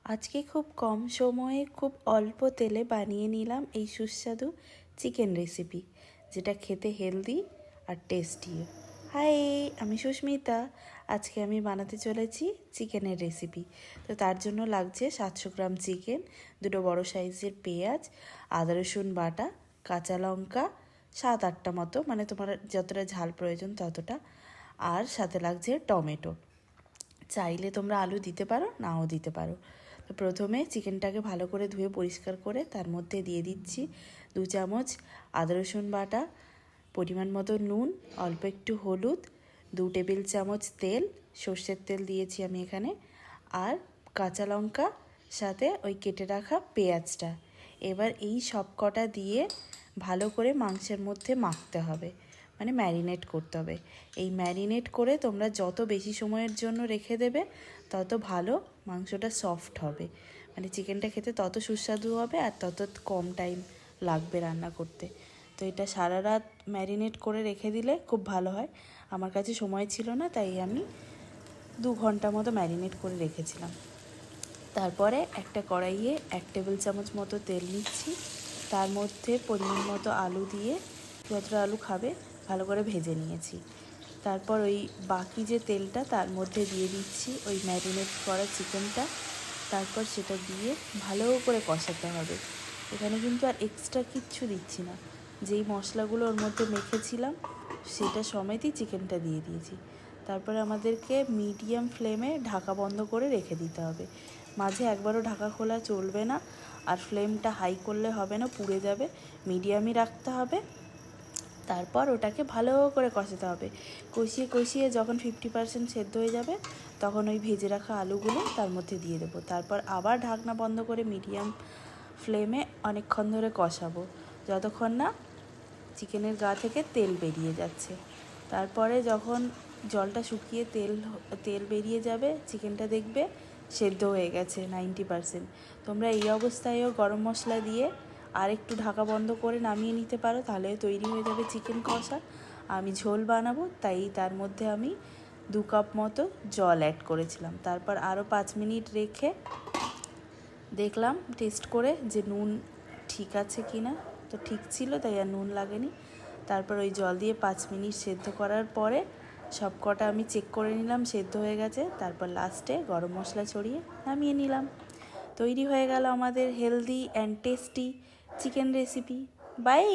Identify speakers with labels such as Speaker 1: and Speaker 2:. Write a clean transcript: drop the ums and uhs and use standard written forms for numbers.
Speaker 1: আজকে খুব কম সময়ে খুব অল্প তেলে বানিয়ে নিলাম এই সুস্বাদু চিকেন রেসিপি, যেটা খেতে হেলদি আর টেস্টিও। হাই, আমি সুস্মিতা। আজকে আমি বানাতে চলেছি চিকেনের রেসিপি। তো তার জন্য লাগছে 700 গ্রাম চিকেন, দুটো বড় সাইজের পেঁয়াজ, আদা রসুন বাটা, কাঁচা লঙ্কা 7-8টা মতো, মানে তোমার যতটা ঝাল প্রয়োজন ততটা, আর সাথে লাগছে টমেটো। চাইলে তোমরা আলু দিতে পারো, নাও দিতে পারো। তো প্রথমে চিকেনটাকে ভালো করে ধুয়ে পরিষ্কার করে তার মধ্যে দিয়ে দিচ্ছি 2 চামচ আদা রসুন বাটা, পরিমাণ মতো নুন, অল্প একটু হলুদ, 2 টেবিল চামচ তেল, সর্ষের তেল দিয়েছি আমি এখানে, আর কাঁচা লঙ্কা, সাথে ওই কেটে রাখা পেঁয়াজটা। এবার এই সব কটা দিয়ে ভালো করে মাংসের মধ্যে মাখতে হবে, মানে ম্যারিনেট করতে হবে। এই ম্যারিনেট করে তোমরা যত বেশি সময়ের জন্য রেখে দেবে তত ভালো মাংসটা সফট হবে, মানে চিকেনটা খেতে তত সুস্বাদু হবে আর তত কম টাইম লাগবে রান্না করতে। তো এটা সারা রাত ম্যারিনেট করে রেখে দিলে খুব ভালো হয়। আমার কাছে সময় ছিল না, তাই আমি 2 ঘন্টা মতো ম্যারিনেট করে রেখেছিলাম। তারপরে একটা কড়াইয়ে 1 টেবিল চামচ মতো তেল নিচ্ছি, তার মধ্যে পরিমাণ মতো আলু দিয়ে, যতটা আলু খাবে ভালো করে ভেজে নিয়েছি। তারপর ওই বাকি যে তেলটা তার মধ্যে দিয়ে দিচ্ছি ওই ম্যারিনেট করা চিকেনটা। তারপর সেটা দিয়ে ভালো করে কষাতে হবে। এখানে কিন্তু আর এক্সট্রা কিচ্ছু দিচ্ছি না, যেই মশলাগুলো ওর মধ্যে মেখেছিলাম সেটা সমেতই চিকেনটা দিয়ে দিয়েছি। তারপরে আমাদেরকে মিডিয়াম ফ্লেমে ঢাকা বন্ধ করে রেখে দিতে হবে। মাঝে একবারও ঢাকা খোলা চলবে না, আর ফ্লেমটা হাই করলে হবে না, পুড়ে যাবে। মিডিয়ামই রাখতে হবে। তারপর ওটাকে ভালো করে কষাতে হবে। কষিয়ে কষিয়ে যখন 50% সেদ্ধ হয়ে যাবে তখন ওই ভেজে রাখা আলুগুলো তার মধ্যে দিয়ে দেবো। তারপর আবার ঢাকনা বন্ধ করে মিডিয়াম ফ্লেমে অনেকক্ষণ ধরে কষাবো, যতক্ষণ না চিকেনের গা থেকে তেল বেরিয়ে যাচ্ছে। তারপরে যখন জলটা শুকিয়ে তেল বেরিয়ে যাবে, চিকেনটা দেখবে সেদ্ধ হয়ে গেছে 90%। তোমরা এই অবস্থায়ও গরম মশলা দিয়ে আর একটু ঢাকা বন্ধ করে নামিয়ে নিতে পারো, তাহলে তৈরি হয়ে যাবে চিকেন কষা। আমি ঝোল বানাবো, তাই তার মধ্যে আমি 2 কাপ মতো জল অ্যাড করেছিলাম। তারপর আরও 5 মিনিট রেখে দেখলাম টেস্ট করে যে নুন ঠিক আছে কি না। তো ঠিক ছিল, তাই আর নুন লাগেনি। তারপর ওই জল দিয়ে 5 মিনিট সেদ্ধ করার পরে সব কটা আমি চেক করে নিলাম সেদ্ধ হয়ে গেছে। তারপর লাস্টে গরম মশলা ছড়িয়ে নামিয়ে নিলাম। তৈরি হয়ে গেল আমাদের healthy and tasty chicken recipe. By.